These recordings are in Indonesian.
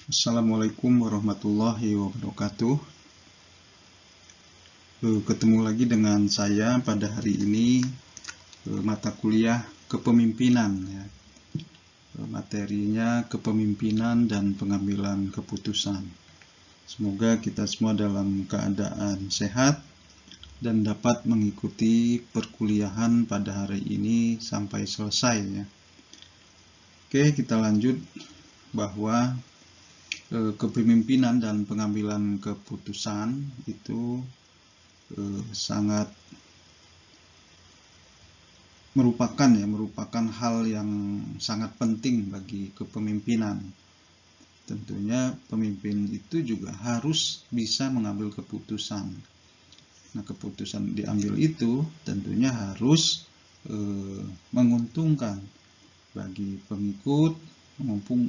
Assalamualaikum warahmatullahi wabarakatuh. Ketemu lagi dengan saya pada hari ini, mata kuliah kepemimpinan ya. Materinya kepemimpinan dan pengambilan keputusan. Semoga kita semua dalam keadaan sehat dan dapat mengikuti perkuliahan pada hari ini sampai selesai ya. Oke, kita lanjut bahwa kepemimpinan dan pengambilan keputusan itu sangat merupakan hal yang sangat penting bagi kepemimpinan. Tentunya pemimpin itu juga harus bisa mengambil keputusan. Nah, keputusan diambil itu tentunya harus menguntungkan bagi pengikut,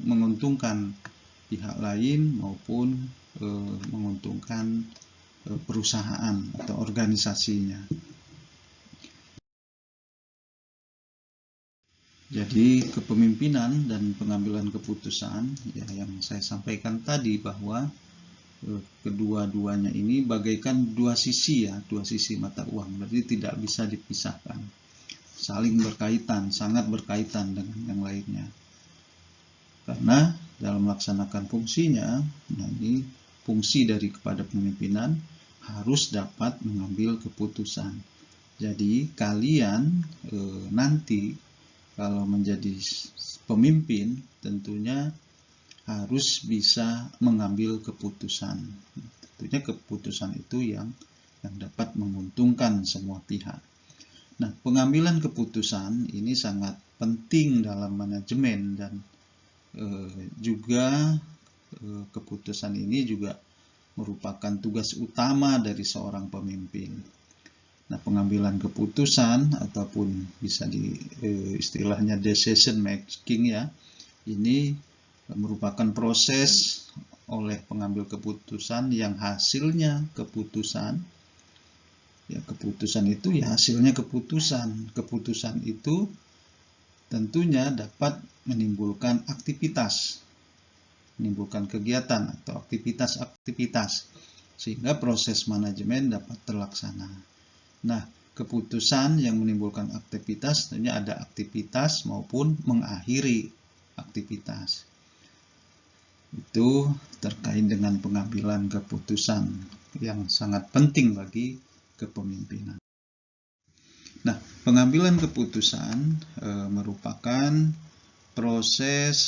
menguntungkan pihak lain maupun menguntungkan perusahaan atau organisasinya. Jadi kepemimpinan dan pengambilan keputusan ya, yang saya sampaikan tadi bahwa kedua-duanya ini bagaikan dua sisi mata uang, berarti tidak bisa dipisahkan, saling berkaitan, sangat berkaitan dengan yang lainnya. Karena dalam melaksanakan fungsinya, ini fungsi dari kepada pemimpinan harus dapat mengambil keputusan. Jadi kalian nanti kalau menjadi pemimpin tentunya harus bisa mengambil keputusan. Tentunya keputusan itu yang dapat menguntungkan semua pihak. Nah, pengambilan keputusan ini sangat penting dalam manajemen dan juga keputusan ini juga merupakan tugas utama dari seorang pemimpin. Nah, pengambilan keputusan ataupun bisa istilahnya decision making ya, ini merupakan proses oleh pengambil keputusan yang hasilnya keputusan. Ya, keputusan itu ya hasilnya keputusan. Keputusan itu tentunya dapat menimbulkan menimbulkan kegiatan atau aktivitas sehingga proses manajemen dapat terlaksana. Nah, keputusan yang menimbulkan aktivitas tentunya ada aktivitas maupun mengakhiri aktivitas. Itu terkait dengan pengambilan keputusan yang sangat penting bagi kepemimpinan. Nah, pengambilan keputusan merupakan proses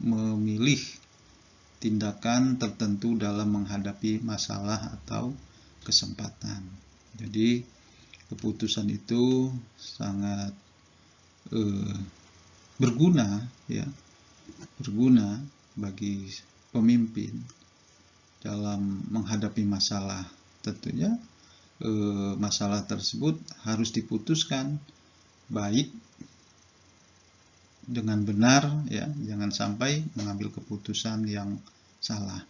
memilih tindakan tertentu dalam menghadapi masalah atau kesempatan. Jadi keputusan itu sangat berguna bagi pemimpin dalam menghadapi masalah. Tentunya masalah tersebut harus diputuskan baik dengan benar ya, jangan sampai mengambil keputusan yang salah.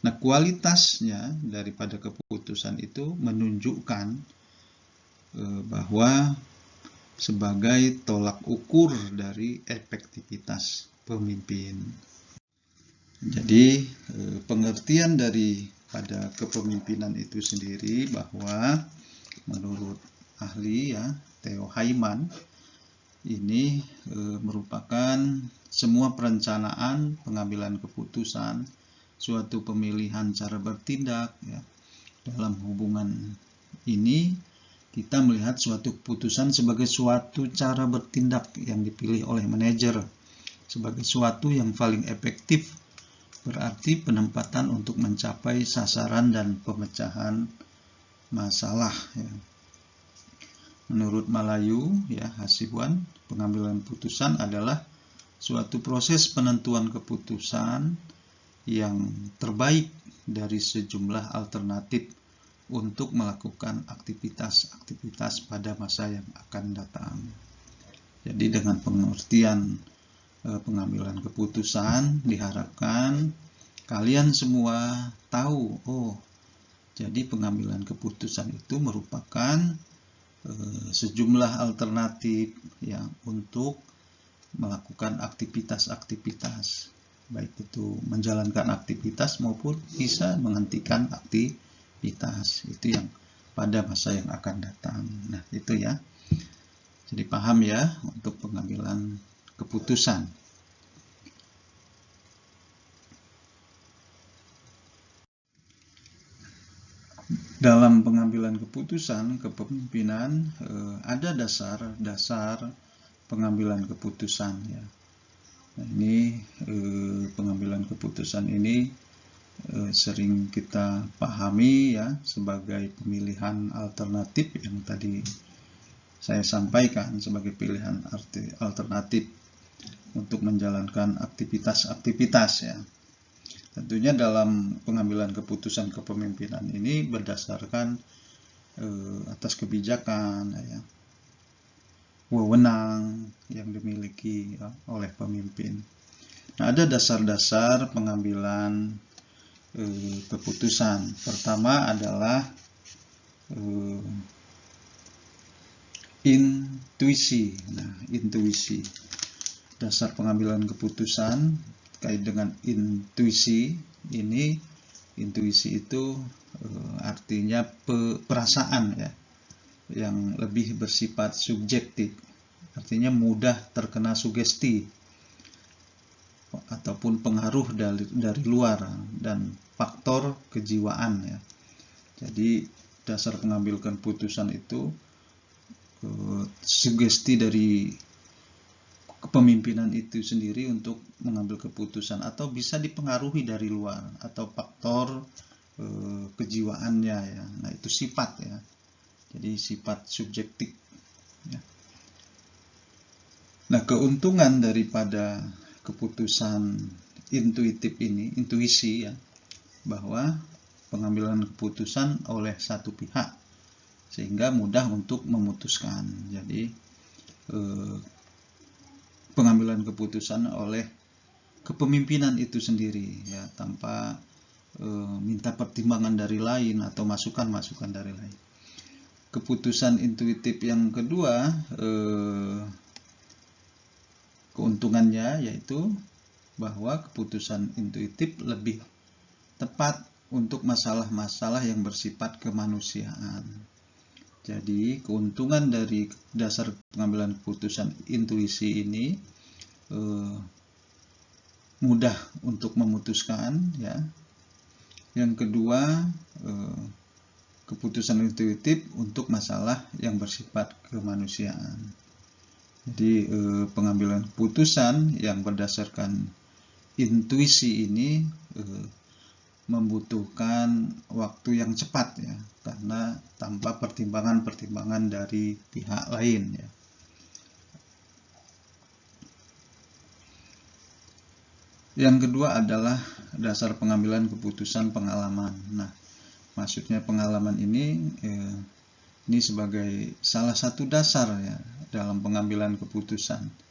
Nah, kualitasnya daripada keputusan itu menunjukkan bahwa sebagai tolak ukur dari efektivitas pemimpin. Jadi pengertian daripada kepemimpinan itu sendiri bahwa menurut ahli ya Theo Haiman ini merupakan semua perencanaan pengambilan keputusan, suatu pemilihan cara bertindak ya. Dalam hubungan ini kita melihat suatu keputusan sebagai suatu cara bertindak yang dipilih oleh manajer sebagai suatu yang paling efektif, berarti penempatan untuk mencapai sasaran dan pemecahan masalah ya. Menurut Malayu ya Hasibuan, pengambilan keputusan adalah suatu proses penentuan keputusan yang terbaik dari sejumlah alternatif untuk melakukan aktivitas pada masa yang akan datang. Jadi dengan pengertian pengambilan keputusan diharapkan kalian semua tahu, jadi pengambilan keputusan itu merupakan sejumlah alternatif ya untuk melakukan aktivitas-aktivitas baik itu menjalankan aktivitas maupun bisa menghentikan aktivitas. Itu yang pada masa yang akan datang. Nah, itu ya. Jadi paham ya untuk pengambilan keputusan. Dalam pengambilan keputusan kepemimpinan ada dasar-dasar pengambilan keputusan ya. Nah, ini pengambilan keputusan ini sering kita pahami ya sebagai pemilihan alternatif yang tadi saya sampaikan sebagai pilihan alternatif untuk menjalankan aktivitas-aktivitas ya. Tentunya dalam pengambilan keputusan kepemimpinan ini berdasarkan atas kebijakan, ya, wewenang yang dimiliki ya, oleh pemimpin. Nah, ada dasar-dasar pengambilan keputusan. Pertama adalah intuisi. Nah, intuisi. Dasar pengambilan keputusan terkait dengan intuisi ini, intuisi itu artinya perasaan ya, yang lebih bersifat subjektif, artinya mudah terkena sugesti ataupun pengaruh dari luar dan faktor kejiwaan ya. Jadi dasar pengambilan keputusan itu sugesti dari kepemimpinan itu sendiri untuk mengambil keputusan, atau bisa dipengaruhi dari luar atau faktor kejiwaannya ya. Nah, itu sifat ya. Jadi sifat subjektif ya. Nah, keuntungan daripada keputusan intuitif ini, intuisi ya, bahwa pengambilan keputusan oleh satu pihak sehingga mudah untuk memutuskan. Jadi pengambilan keputusan oleh kepemimpinan itu sendiri ya, tanpa minta pertimbangan dari lain atau masukan-masukan dari lain. Keputusan intuitif yang kedua, keuntungannya yaitu bahwa keputusan intuitif lebih tepat untuk masalah-masalah yang bersifat kemanusiaan. Jadi keuntungan dari dasar pengambilan keputusan intuisi ini mudah untuk memutuskan ya. Yang kedua, keputusan intuitif untuk masalah yang bersifat kemanusiaan. Jadi pengambilan keputusan yang berdasarkan intuisi ini membutuhkan waktu yang cepat ya, karena tanpa pertimbangan-pertimbangan dari pihak lain ya. Yang kedua adalah dasar pengambilan keputusan pengalaman. Nah, maksudnya pengalaman ini sebagai salah satu dasar ya dalam pengambilan keputusan.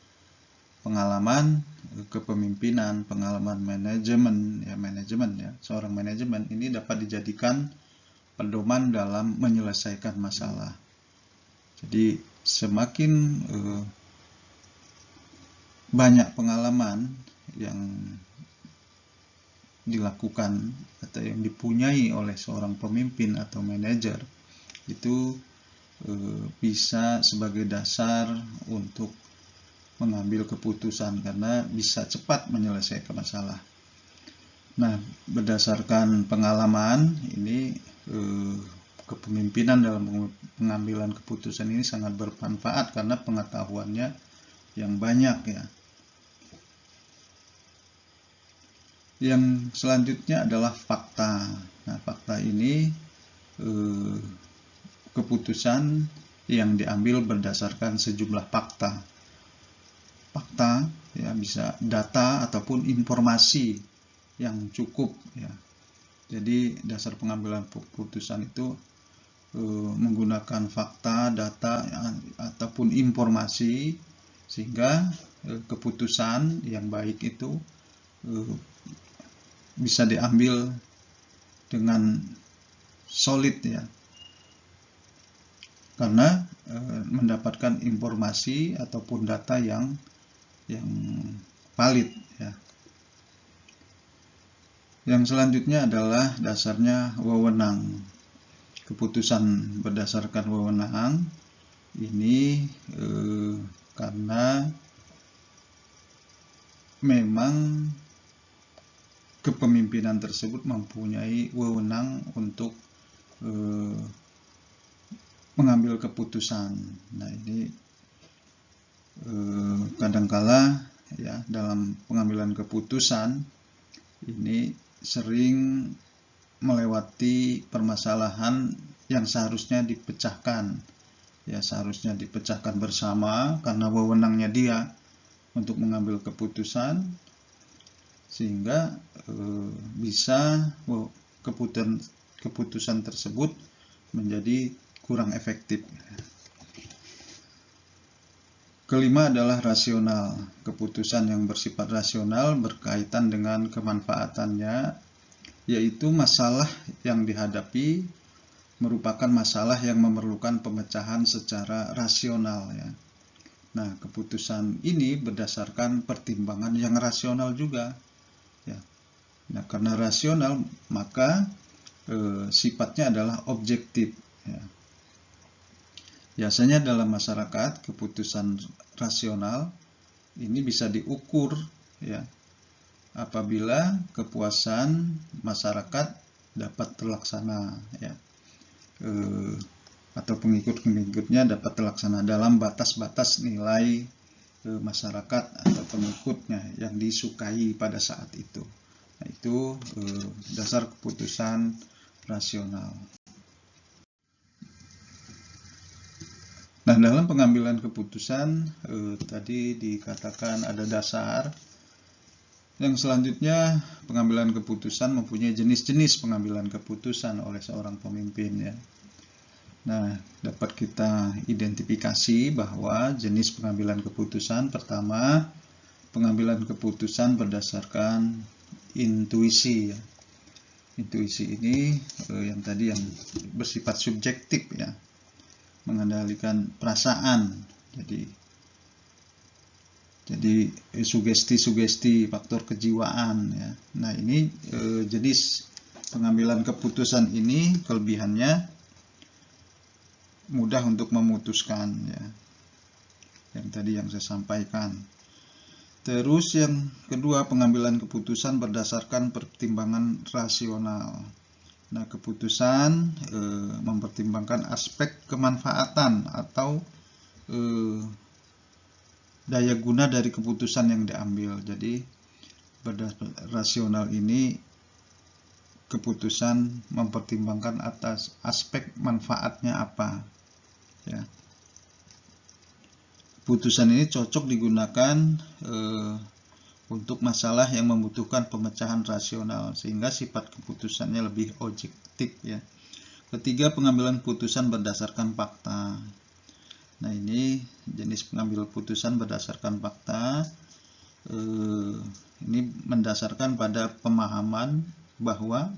Pengalaman kepemimpinan, pengalaman manajemen ya, seorang manajemen ini dapat dijadikan pedoman dalam menyelesaikan masalah. Jadi semakin banyak pengalaman yang dilakukan atau yang dipunyai oleh seorang pemimpin atau manajer, itu bisa sebagai dasar untuk mengambil keputusan karena bisa cepat menyelesaikan masalah. Nah, berdasarkan pengalaman ini kepemimpinan dalam pengambilan keputusan ini sangat bermanfaat karena pengetahuannya yang banyak ya. Yang selanjutnya adalah fakta. Nah, fakta ini keputusan yang diambil berdasarkan sejumlah fakta. Fakta ya, bisa data ataupun informasi yang cukup ya. Jadi dasar pengambilan keputusan itu menggunakan fakta, data ya, ataupun informasi sehingga keputusan yang baik itu bisa diambil dengan solid ya, karena mendapatkan informasi ataupun data yang valid ya. Yang selanjutnya adalah dasarnya wewenang. Keputusan berdasarkan wewenang ini karena memang kepemimpinan tersebut mempunyai wewenang untuk mengambil keputusan. Nah, ini kadangkala ya dalam pengambilan keputusan ini sering melewati permasalahan yang seharusnya dipecahkan. Ya, seharusnya dipecahkan bersama karena wewenangnya dia untuk mengambil keputusan, sehingga bisa keputusan tersebut menjadi kurang efektif. Kelima adalah rasional. Keputusan yang bersifat rasional berkaitan dengan kemanfaatannya, yaitu masalah yang dihadapi merupakan masalah yang memerlukan pemecahan secara rasional ya. Nah, keputusan ini berdasarkan pertimbangan yang rasional juga ya. Nah, karena rasional maka sifatnya adalah objektif ya. Biasanya dalam masyarakat keputusan rasional ini bisa diukur ya apabila kepuasan masyarakat dapat terlaksana ya, atau pengikut-pengikutnya dapat terlaksana dalam batas-batas nilai masyarakat atau pengikutnya yang disukai pada saat itu. Nah, itu dasar keputusan rasional. Nah, dalam pengambilan keputusan tadi dikatakan ada dasar. Yang selanjutnya, pengambilan keputusan mempunyai jenis-jenis pengambilan keputusan oleh seorang pemimpin ya. Nah, dapat kita identifikasi bahwa jenis pengambilan keputusan pertama, pengambilan keputusan berdasarkan intuisi ya. Intuisi ini yang tadi yang bersifat subjektif ya, mengendalikan perasaan. Jadi sugesti-sugesti, faktor kejiwaan ya. Nah, ini jenis pengambilan keputusan ini kelebihannya mudah untuk memutuskan ya. Yang tadi yang saya sampaikan. Terus yang kedua, pengambilan keputusan berdasarkan pertimbangan rasional. Nah, keputusan mempertimbangkan aspek kemanfaatan atau daya guna dari keputusan yang diambil. Jadi berdasarkan rasional ini keputusan mempertimbangkan atas aspek manfaatnya apa ya. Keputusan ini cocok digunakan untuk masalah yang membutuhkan pemecahan rasional sehingga sifat keputusannya lebih objektif ya. Ketiga, pengambilan keputusan berdasarkan fakta. Nah, ini jenis pengambil keputusan berdasarkan fakta. Ini mendasarkan pada pemahaman bahwa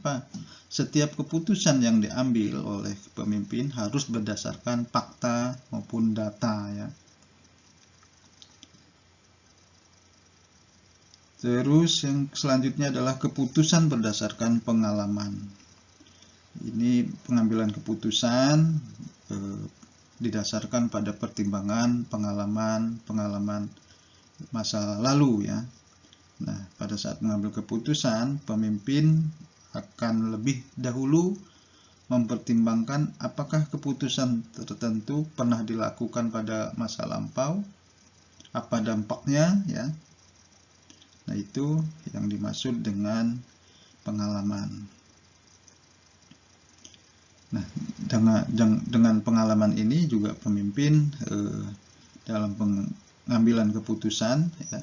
setiap keputusan yang diambil oleh pemimpin harus berdasarkan fakta maupun data ya. Terus yang selanjutnya adalah keputusan berdasarkan pengalaman. Ini pengambilan keputusan didasarkan pada pertimbangan pengalaman masa lalu ya. Nah, pada saat mengambil keputusan, pemimpin akan lebih dahulu mempertimbangkan apakah keputusan tertentu pernah dilakukan pada masa lampau, apa dampaknya ya. Nah, itu yang dimaksud dengan pengalaman. Nah, dengan pengalaman ini juga pemimpin dalam pengambilan keputusan ya,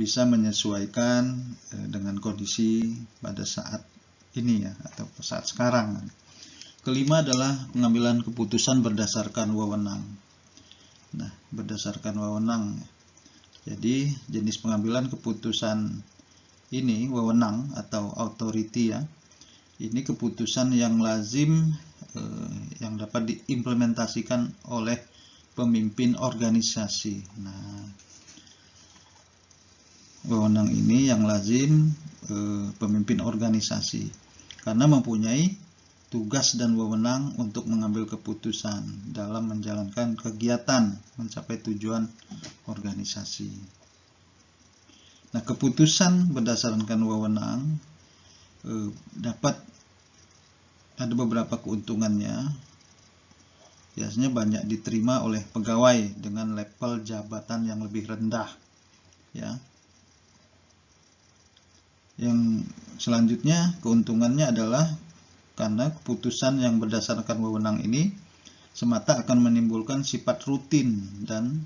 bisa menyesuaikan dengan kondisi pada saat ini ya, atau saat sekarang. Kelima adalah pengambilan keputusan berdasarkan wewenang. Nah, berdasarkan wewenang. Jadi jenis pengambilan keputusan ini wewenang atau authority ya. Ini keputusan yang lazim yang dapat diimplementasikan oleh pemimpin organisasi. Nah, wewenang ini yang lazim pemimpin organisasi, karena mempunyai tugas dan wewenang untuk mengambil keputusan dalam menjalankan kegiatan mencapai tujuan organisasi. Nah, keputusan berdasarkan wewenang dapat ada beberapa keuntungannya. Biasanya banyak diterima oleh pegawai dengan level jabatan yang lebih rendah, ya. Yang selanjutnya keuntungannya adalah karena keputusan yang berdasarkan wewenang ini semata akan menimbulkan sifat rutin dan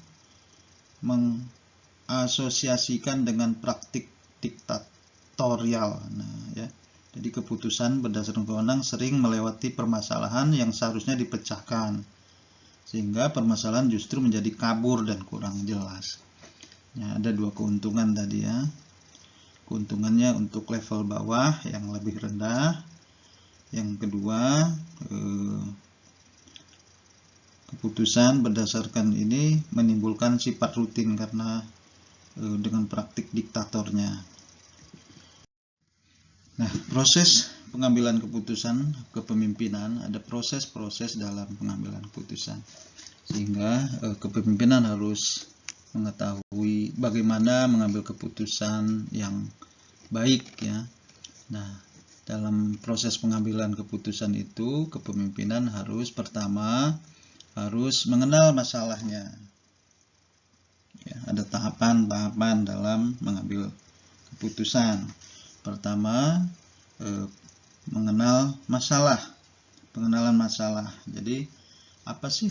mengasosiasikan dengan praktik diktatorial. Nah, ya. Jadi keputusan berdasarkan wewenang sering melewati permasalahan yang seharusnya dipecahkan, sehingga permasalahan justru menjadi kabur dan kurang jelas. Ya, ada dua keuntungan tadi ya. Keuntungannya untuk level bawah yang lebih rendah. Yang kedua, keputusan berdasarkan ini menimbulkan sifat rutin karena dengan praktik diktatornya. Nah, proses pengambilan keputusan kepemimpinan, ada proses-proses dalam pengambilan keputusan, sehingga kepemimpinan harus mengetahui bagaimana mengambil keputusan yang baik ya. Nah, dalam proses pengambilan keputusan itu kepemimpinan harus pertama harus mengenal masalahnya ya, ada tahapan-tahapan dalam mengambil keputusan. Pertama, mengenal masalah, pengenalan masalah. Jadi apa sih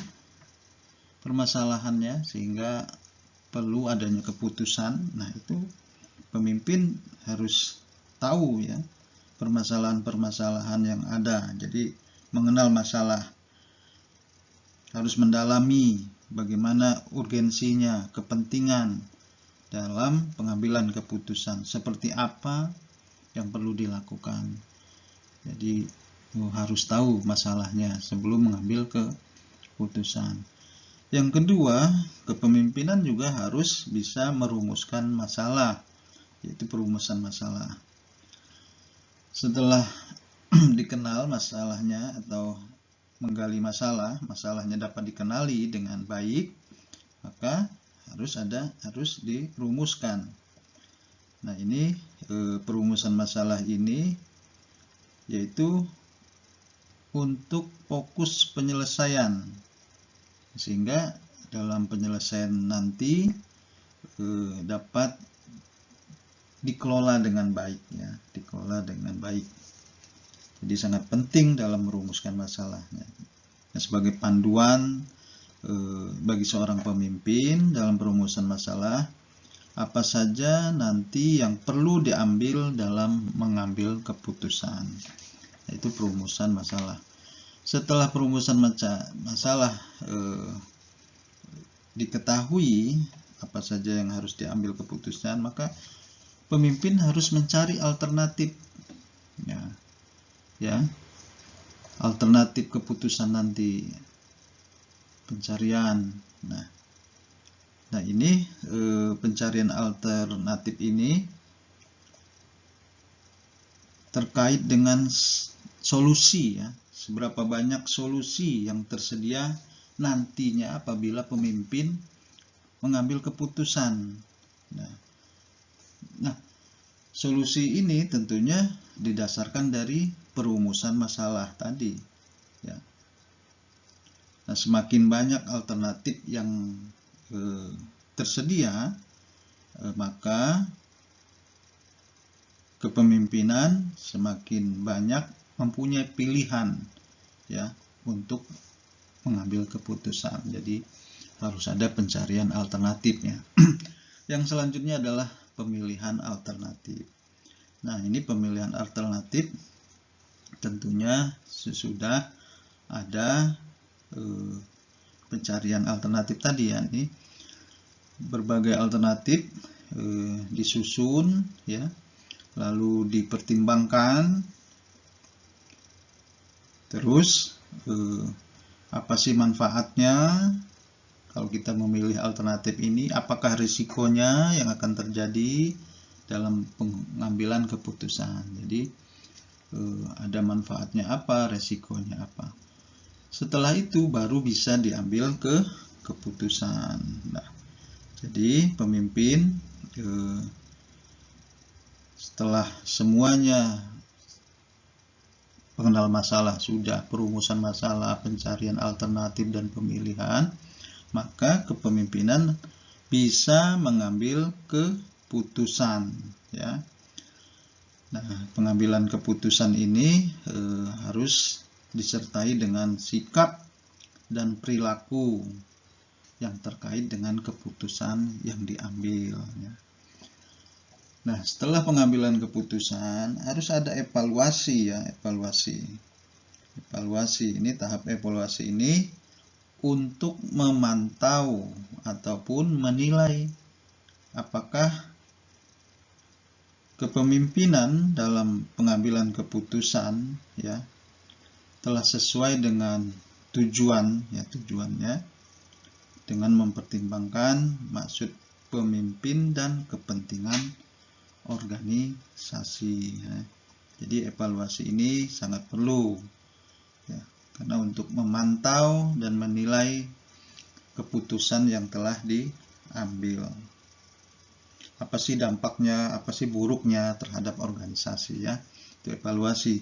permasalahannya sehingga perlu adanya keputusan. Nah, itu pemimpin harus tahu ya permasalahan-permasalahan yang ada. Jadi mengenal masalah, harus mendalami bagaimana urgensinya, kepentingan dalam pengambilan keputusan, seperti apa yang perlu dilakukan. Jadi harus tahu masalahnya sebelum mengambil keputusan. Yang kedua, kepemimpinan juga harus bisa merumuskan masalah, yaitu perumusan masalah. Setelah dikenal masalahnya atau menggali masalahnya dapat dikenali dengan baik, maka harus dirumuskan. Nah, ini perumusan masalah ini yaitu untuk fokus penyelesaian, sehingga dalam penyelesaian nanti dapat dikelola dengan baik ya, dikelola dengan baik. Jadi sangat penting dalam merumuskan masalahnya. Nah, sebagai panduan bagi seorang pemimpin dalam perumusan masalah, apa saja nanti yang perlu diambil dalam mengambil keputusan, yaitu perumusan masalah. Setelah perumusan masalah diketahui apa saja yang harus diambil keputusan, maka pemimpin harus mencari alternatif ya, alternatif keputusan nanti, pencarian. Nah, ini pencarian alternatif ini terkait dengan solusi ya, seberapa banyak solusi yang tersedia nantinya apabila pemimpin mengambil keputusan. Nah, solusi ini tentunya didasarkan dari perumusan masalah tadi ya. Nah, semakin banyak alternatif yang tersedia, maka kepemimpinan semakin banyak mempunyai pilihan ya untuk mengambil keputusan. Jadi harus ada pencarian alternatifnya. Yang selanjutnya adalah pemilihan alternatif. Nah, ini pemilihan alternatif tentunya sesudah ada pencarian alternatif tadi ya. Ini berbagai alternatif disusun ya, lalu dipertimbangkan, terus apa sih manfaatnya kalau kita memilih alternatif ini, apakah risikonya yang akan terjadi dalam pengambilan keputusan. Jadi ada manfaatnya apa, resikonya apa. Setelah itu baru bisa diambil keputusan. Nah, jadi pemimpin setelah semuanya pengenal masalah sudah, perumusan masalah, pencarian alternatif dan pemilihan, maka kepemimpinan bisa mengambil keputusan, ya. Nah, pengambilan keputusan ini harus disertai dengan sikap dan perilaku yang terkait dengan keputusan yang diambil, ya. Nah, setelah pengambilan keputusan harus ada evaluasi, ya, evaluasi. Evaluasi ini, tahap evaluasi ini untuk memantau ataupun menilai apakah kepemimpinan dalam pengambilan keputusan, ya, telah sesuai dengan tujuan, ya, tujuannya dengan mempertimbangkan maksud pemimpin dan kepentingan organisasi, ya. Jadi evaluasi ini sangat perlu, ya, karena untuk memantau dan menilai keputusan yang telah diambil. Apa sih dampaknya, apa sih buruknya terhadap organisasi, ya. Itu evaluasi.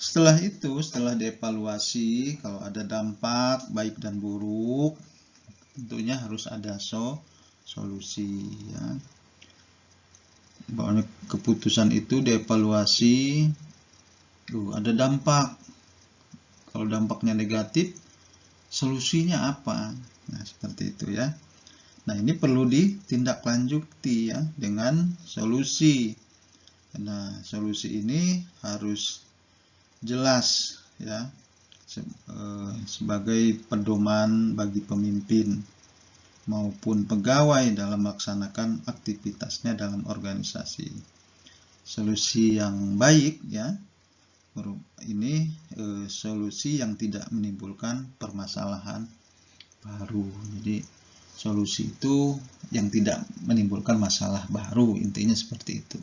Setelah itu, setelah dievaluasi, kalau ada dampak baik dan buruk, tentunya harus ada solusi, ya. Bahwa keputusan itu dievaluasi, ada dampak. Kalau dampaknya negatif, solusinya apa? Nah, seperti itu, ya. Nah, ini perlu ditindaklanjuti, ya, dengan solusi. Nah, solusi ini harus jelas, ya, sebagai pedoman bagi pemimpin maupun pegawai dalam melaksanakan aktivitasnya dalam organisasi. Solusi yang baik, ya, ini solusi yang tidak menimbulkan permasalahan baru. Jadi solusi itu yang tidak menimbulkan masalah baru, intinya seperti itu.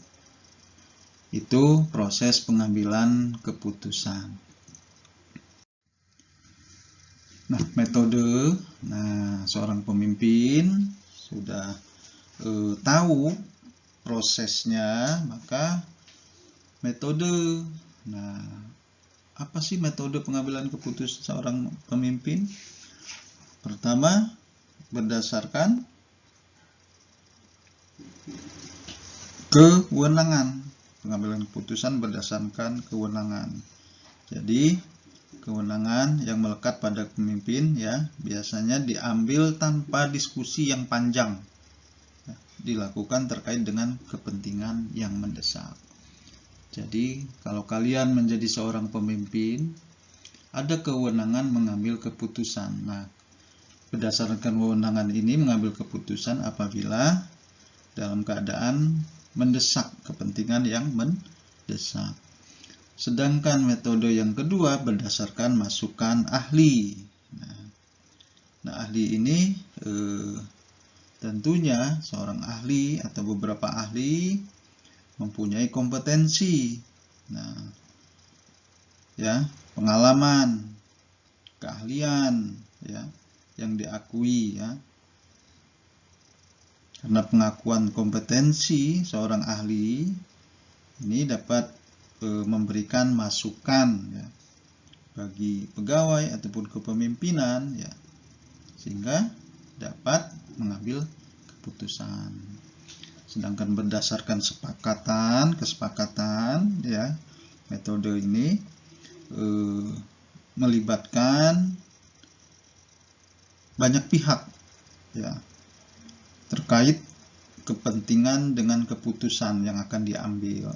Itu proses pengambilan keputusan. Nah, metode. Nah, seorang pemimpin sudah tahu prosesnya, maka metode. Nah, apa sih metode pengambilan keputusan seorang pemimpin? Pertama, berdasarkan kewenangan. Pengambilan keputusan berdasarkan kewenangan. Jadi kewenangan yang melekat pada pemimpin, ya, biasanya diambil tanpa diskusi yang panjang, ya, dilakukan terkait dengan kepentingan yang mendesak. Jadi kalau kalian menjadi seorang pemimpin, ada kewenangan mengambil keputusan. Nah, berdasarkan kewenangan ini mengambil keputusan apabila dalam keadaan mendesak, kepentingan yang mendesak. Sedangkan metode yang kedua berdasarkan masukan ahli. Nah, ahli ini tentunya seorang ahli atau beberapa ahli mempunyai kompetensi, nah, ya, pengalaman, keahlian, ya, yang diakui, ya. Karena pengakuan kompetensi seorang ahli ini dapat memberikan masukan, ya, bagi pegawai ataupun kepemimpinan, ya, sehingga dapat mengambil keputusan. Sedangkan berdasarkan kesepakatan, ya, metode ini melibatkan banyak pihak, ya, terkait kepentingan dengan keputusan yang akan diambil.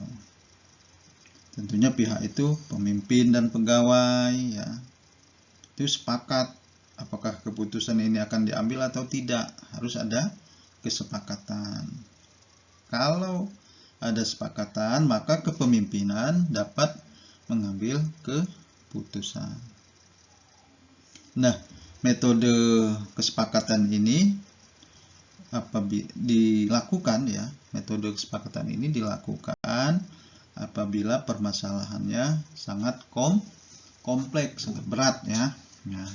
Tentunya pihak itu pemimpin dan pegawai, ya, itu sepakat apakah keputusan ini akan diambil atau tidak. Harus ada kesepakatan. Kalau ada kesepakatan, maka kepemimpinan dapat mengambil keputusan. Nah, metode kesepakatan ini dilakukan ya, metode kesepakatan ini dilakukan apabila permasalahannya sangat kompleks, sangat berat ya. Nah,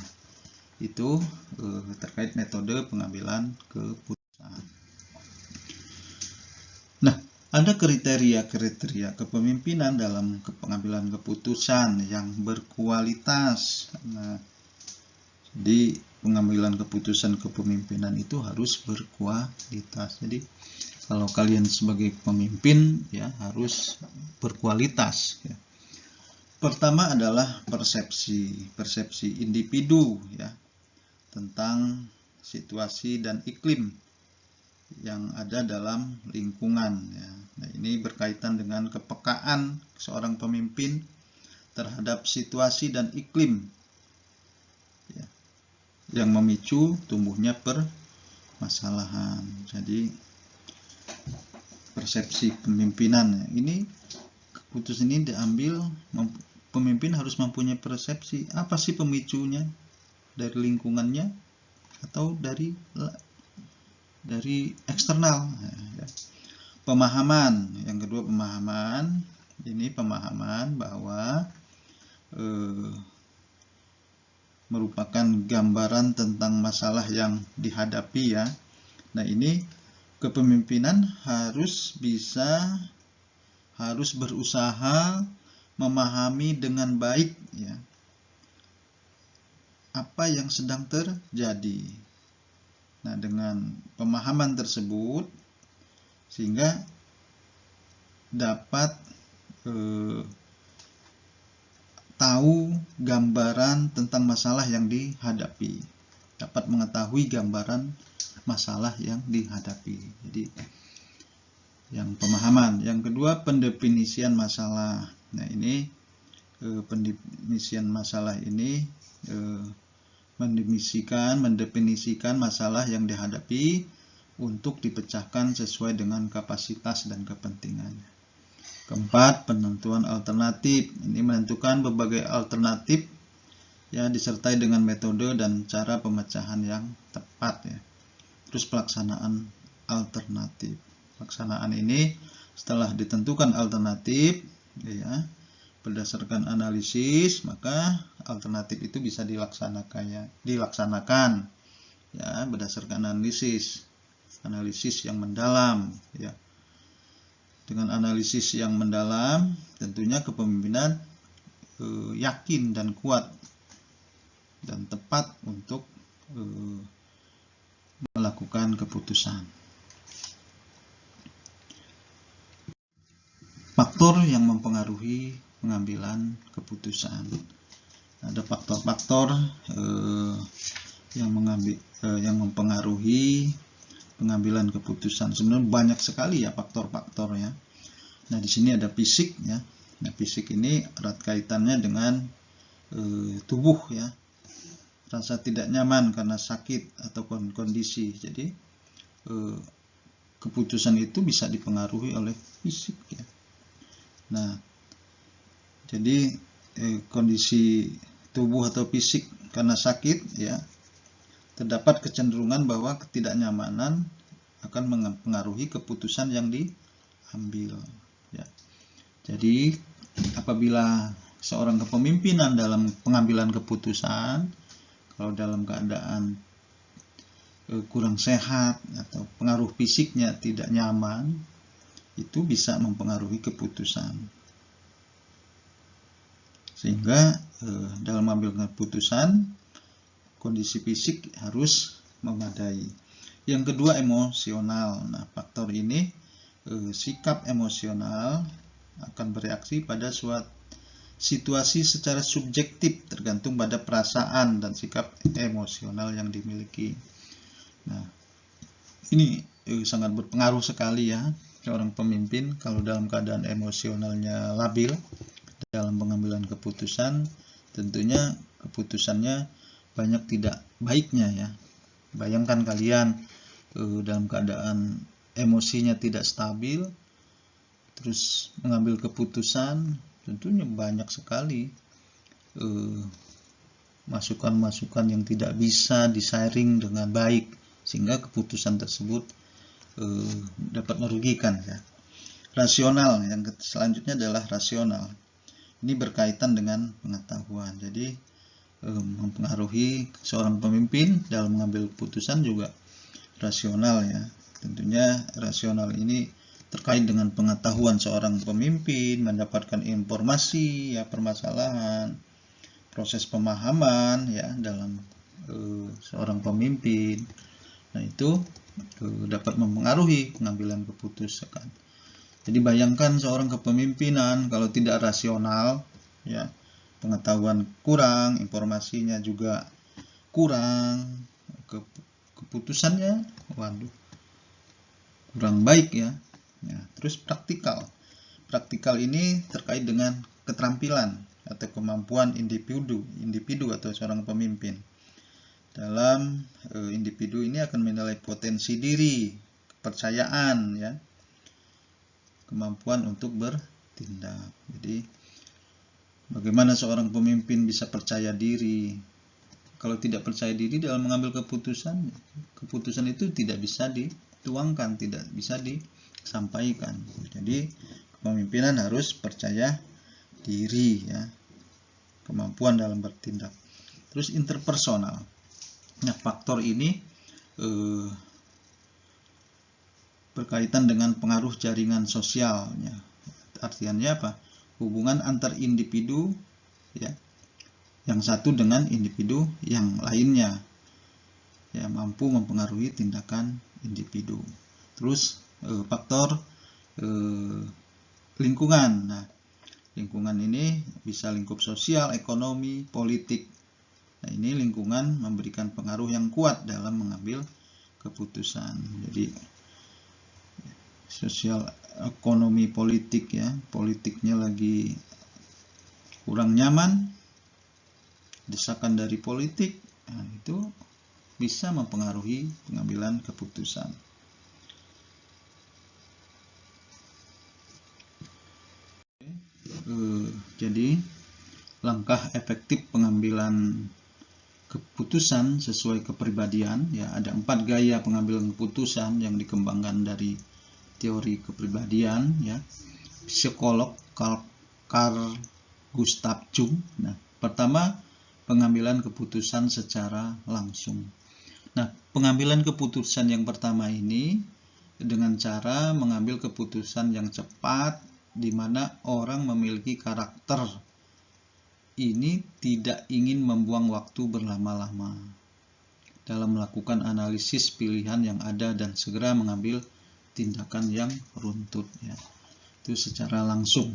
itu terkait metode pengambilan keputusan. Nah, ada kriteria-kriteria kepemimpinan dalam pengambilan keputusan yang berkualitas. Nah, jadi pengambilan keputusan kepemimpinan itu harus berkualitas. Jadi kalau kalian sebagai pemimpin ya harus berkualitas ya. Pertama adalah persepsi individu ya tentang situasi dan iklim yang ada dalam lingkungan ya. Nah, ini berkaitan dengan kepekaan seorang pemimpin terhadap situasi dan iklim ya, yang memicu tumbuhnya permasalahan. Jadi persepsi pemimpinan ini keputusan ini diambil, pemimpin harus mempunyai persepsi apa sih pemicunya, dari lingkungannya atau dari eksternal ya. Pemahaman, yang kedua pemahaman, ini pemahaman bahwa merupakan gambaran tentang masalah yang dihadapi ya. Nah, ini kepemimpinan harus berusaha memahami dengan baik ya apa yang sedang terjadi. Nah, dengan pemahaman tersebut sehingga dapat tahu gambaran tentang masalah yang dihadapi, dapat mengetahui gambaran masalah yang dihadapi. Jadi yang pemahaman. Yang kedua, pendefinisian masalah. Nah, ini pendefinisian masalah ini mendefinisikan masalah yang dihadapi untuk dipecahkan sesuai dengan kapasitas dan kepentingannya. Keempat, penentuan alternatif. Ini menentukan berbagai alternatif ya disertai dengan metode dan cara pemecahan yang tepat ya. Terus pelaksanaan alternatif. Pelaksanaan ini setelah ditentukan alternatif ya, berdasarkan analisis, maka alternatif itu bisa dilaksanakan ya berdasarkan analisis yang mendalam ya. Dengan analisis yang mendalam tentunya kepemimpinan yakin dan kuat dan tepat untuk melakukan keputusan. Faktor yang mempengaruhi pengambilan keputusan. Ada faktor-faktor yang mempengaruhi pengambilan keputusan. Sebenarnya banyak sekali ya faktor-faktor ya. Nah, di sini ada fisik ya. Nah, fisik ini erat kaitannya dengan tubuh ya. Rasa tidak nyaman karena sakit ataupun kondisi. Jadi keputusan itu bisa dipengaruhi oleh fisik ya. Nah, jadi kondisi tubuh atau fisik karena sakit ya, terdapat kecenderungan bahwa ketidaknyamanan akan mempengaruhi keputusan yang diambil ya. Jadi apabila seorang kepemimpinan dalam pengambilan keputusan, kalau dalam keadaan kurang sehat atau pengaruh fisiknya tidak nyaman, itu bisa mempengaruhi keputusan. Sehingga dalam mengambil keputusan kondisi fisik harus memadai. Yang kedua, emosional. Nah, faktor ini sikap emosional akan bereaksi pada suatu situasi secara subjektif tergantung pada perasaan dan sikap emosional yang dimiliki. Nah, ini sangat berpengaruh sekali ya seorang pemimpin kalau dalam keadaan emosionalnya labil dalam pengambilan keputusan, tentunya keputusannya banyak tidak baiknya ya. Bayangkan kalian dalam keadaan emosinya tidak stabil, terus mengambil keputusan, tentunya banyak sekali masukan-masukan yang tidak bisa disaring dengan baik sehingga keputusan tersebut dapat merugikan ya. Rasional, yang selanjutnya adalah rasional. Ini berkaitan dengan pengetahuan. Jadi mempengaruhi seorang pemimpin dalam mengambil keputusan juga rasional ya. Tentunya rasional ini terkait dengan pengetahuan seorang pemimpin, mendapatkan informasi ya, permasalahan, proses pemahaman ya dalam seorang pemimpin. Nah, itu dapat mempengaruhi pengambilan keputusan. Jadi bayangkan seorang kepemimpinan kalau tidak rasional ya, pengetahuan kurang, informasinya juga kurang, keputusannya waduh kurang baik ya. Terus praktikal ini terkait dengan keterampilan atau kemampuan individu atau seorang pemimpin. Dalam individu ini akan menilai potensi diri, kepercayaan ya, kemampuan untuk bertindak. Jadi bagaimana seorang pemimpin bisa percaya diri? Kalau tidak percaya diri dalam mengambil keputusan itu tidak bisa dituangkan, tidak bisa disampaikan. Jadi kepemimpinan harus percaya diri ya, kemampuan dalam bertindak. Terus interpersonal. Nah, faktor ini berkaitan dengan pengaruh jaringan sosialnya. Artinya apa? Hubungan antar individu ya, yang satu dengan individu yang lainnya ya, mampu mempengaruhi tindakan individu. Terus faktor lingkungan. Nah, lingkungan ini bisa lingkup sosial, ekonomi, politik. Nah, ini lingkungan memberikan pengaruh yang kuat dalam mengambil keputusan. Jadi sosial, ekonomi, politik ya, politiknya lagi kurang nyaman, desakan dari politik, nah, itu bisa mempengaruhi pengambilan keputusan. Jadi langkah efektif pengambilan keputusan sesuai kepribadian ya, ada 4 gaya pengambilan keputusan yang dikembangkan dari teori kepribadian ya, psikolog Carl Gustav Jung. Nah, pertama, pengambilan keputusan secara langsung. Nah, pengambilan keputusan yang pertama ini dengan cara mengambil keputusan yang cepat, di mana orang memiliki karakter ini tidak ingin membuang waktu berlama-lama dalam melakukan analisis pilihan yang ada dan segera mengambil tindakan yang runtut ya. Itu secara langsung.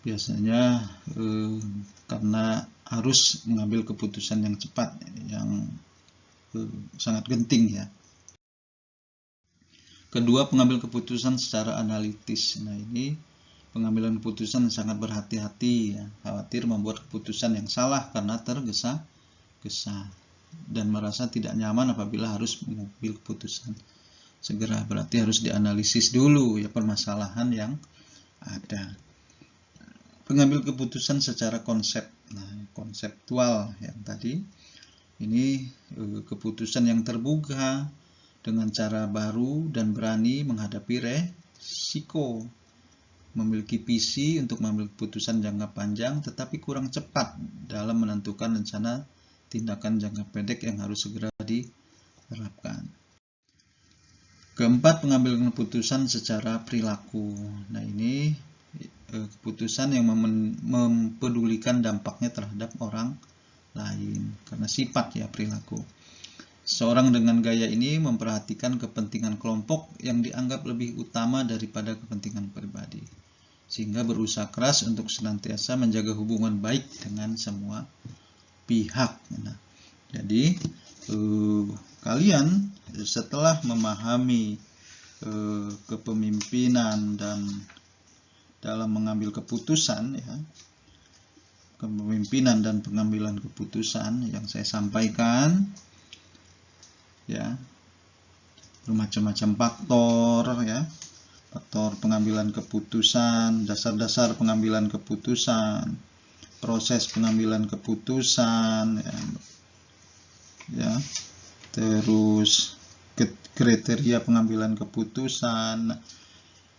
Biasanya karena harus mengambil keputusan yang cepat, yang sangat genting ya. Kedua, pengambil keputusan secara analitis. Nah, ini pengambilan keputusan sangat berhati-hati ya, khawatir membuat keputusan yang salah karena tergesa-gesa dan merasa tidak nyaman apabila harus mengambil keputusan segera. Berarti harus dianalisis dulu ya permasalahan yang ada. Pengambil keputusan secara konsep. Nah, konseptual yang tadi ini keputusan yang terbuka dengan cara baru dan berani menghadapi resiko, memiliki visi untuk mengambil keputusan jangka panjang tetapi kurang cepat dalam menentukan rencana tindakan jangka pendek yang harus segera diterapkan. Keempat, pengambilan keputusan secara perilaku. Nah, ini keputusan yang mempedulikan dampaknya terhadap orang lain karena sifat ya perilaku. Seorang dengan gaya ini memperhatikan kepentingan kelompok yang dianggap lebih utama daripada kepentingan pribadi, sehingga berusaha keras untuk senantiasa menjaga hubungan baik dengan semua pihak. Nah, jadi kalian setelah memahami kepemimpinan dan dalam mengambil keputusan ya, kepemimpinan dan pengambilan keputusan yang saya sampaikan ya, bermacam-macam faktor ya, faktor pengambilan keputusan, dasar-dasar pengambilan keputusan, proses pengambilan keputusan ya, terus kriteria pengambilan keputusan.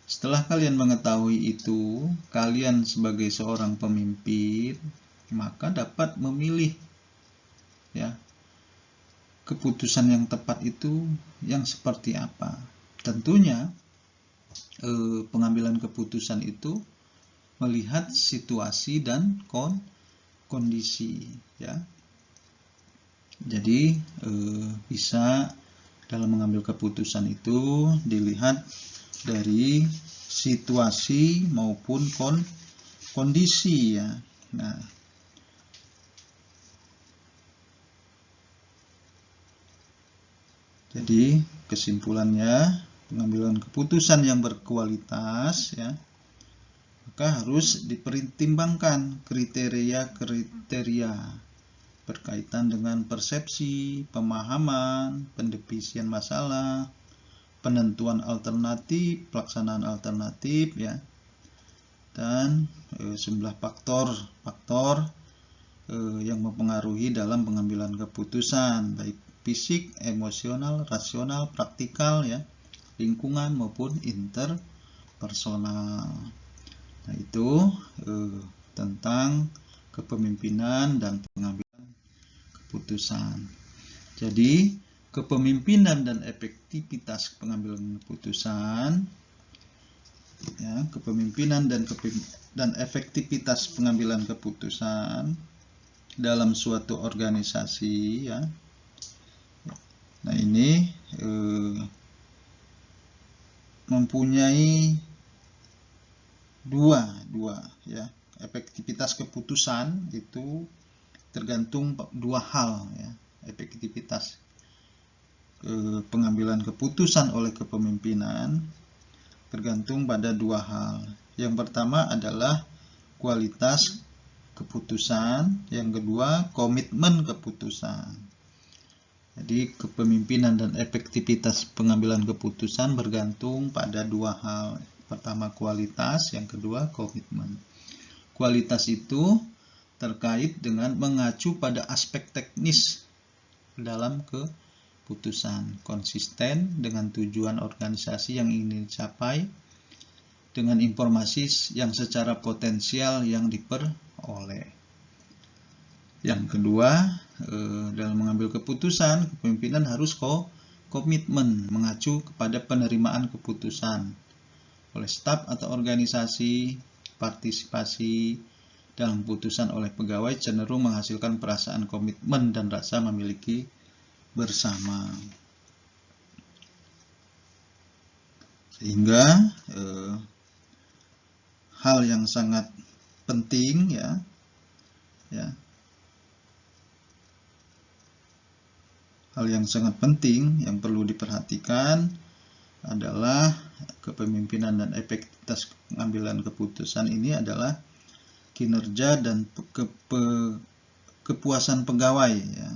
Setelah kalian mengetahui itu, kalian sebagai seorang pemimpin maka dapat memilih ya keputusan yang tepat itu yang seperti apa. Tentunya pengambilan keputusan itu melihat situasi dan kondisi ya. Jadi bisa dalam mengambil keputusan itu dilihat dari situasi maupun kondisi ya. Nah, jadi kesimpulannya, pengambilan keputusan yang berkualitas ya, maka harus dipertimbangkan kriteria-kriteria berkaitan dengan persepsi, pemahaman, pendefinian masalah, penentuan alternatif, pelaksanaan alternatif ya, dan sejumlah faktor yang mempengaruhi dalam pengambilan keputusan, baik fisik, emosional, rasional, praktikal ya, lingkungan maupun interpersonal. Nah, itu tentang kepemimpinan dan pengambilan keputusan. Jadi kepemimpinan dan efektivitas pengambilan keputusan ya, kepemimpinan dan efektivitas pengambilan keputusan dalam suatu organisasi ya. Nah, ini mempunyai dua ya. Efektivitas keputusan itu tergantung dua hal ya. Efektivitas pengambilan keputusan oleh kepemimpinan tergantung pada dua hal. Yang pertama adalah kualitas keputusan, yang kedua komitmen keputusan. Jadi kepemimpinan dan efektivitas pengambilan keputusan bergantung pada dua hal. Pertama kualitas, yang kedua komitmen. Kualitas itu terkait dengan mengacu pada aspek teknis dalam keputusan, konsisten dengan tujuan organisasi yang ingin dicapai, dengan informasi yang secara potensial yang diperoleh. Yang kedua, dalam mengambil keputusan, kepemimpinan harus komitmen mengacu kepada penerimaan keputusan oleh staf atau organisasi. Partisipasi dalam keputusan oleh pegawai cenderung menghasilkan perasaan komitmen dan rasa memiliki bersama. Sehingga hal yang sangat penting ya hal yang sangat penting yang perlu diperhatikan adalah kepemimpinan dan efektivitas pengambilan keputusan ini adalah kinerja dan kepuasan pegawai ya.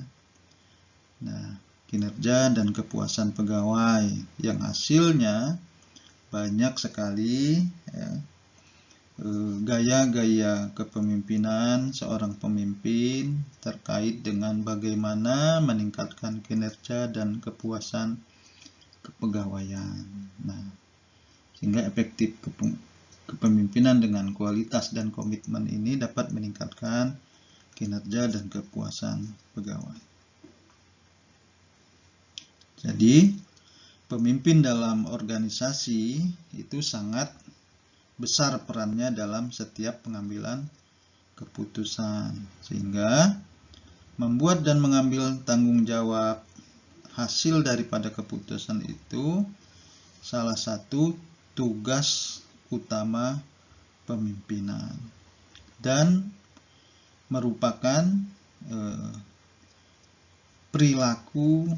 Nah, kinerja dan kepuasan pegawai yang hasilnya banyak sekali ya, gaya-gaya kepemimpinan seorang pemimpin terkait dengan bagaimana meningkatkan kinerja dan kepuasan kepegawaian. Nah, sehingga efektif kepemimpinan dengan kualitas dan komitmen ini dapat meningkatkan kinerja dan kepuasan pegawai. Jadi, pemimpin dalam organisasi itu sangat besar perannya dalam setiap pengambilan keputusan, sehingga membuat dan mengambil tanggung jawab hasil daripada keputusan itu salah satu tugas utama pemimpinan dan merupakan perilaku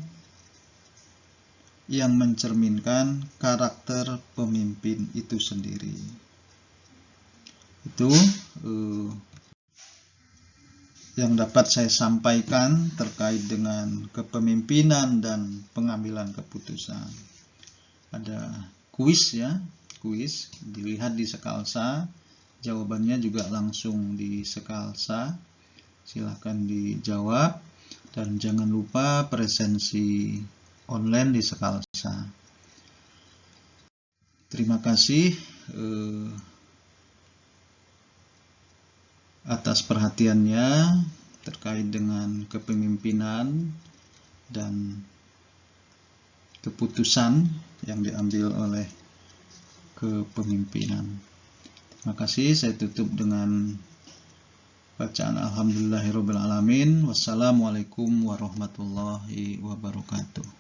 yang mencerminkan karakter pemimpin itu sendiri. Itu yang dapat saya sampaikan terkait dengan kepemimpinan dan pengambilan keputusan. Ada kuis ya, kuis dilihat di Sekalsa, jawabannya juga langsung di Sekalsa. Silakan dijawab. Dan jangan lupa presensi online di Sekalsa. Terima kasih atas perhatiannya terkait dengan kepemimpinan dan keputusan yang diambil oleh kepemimpinan. Terima kasih, saya tutup dengan bacaan Alhamdulillahirabbil alamin. Wassalamualaikum warahmatullahi wabarakatuh.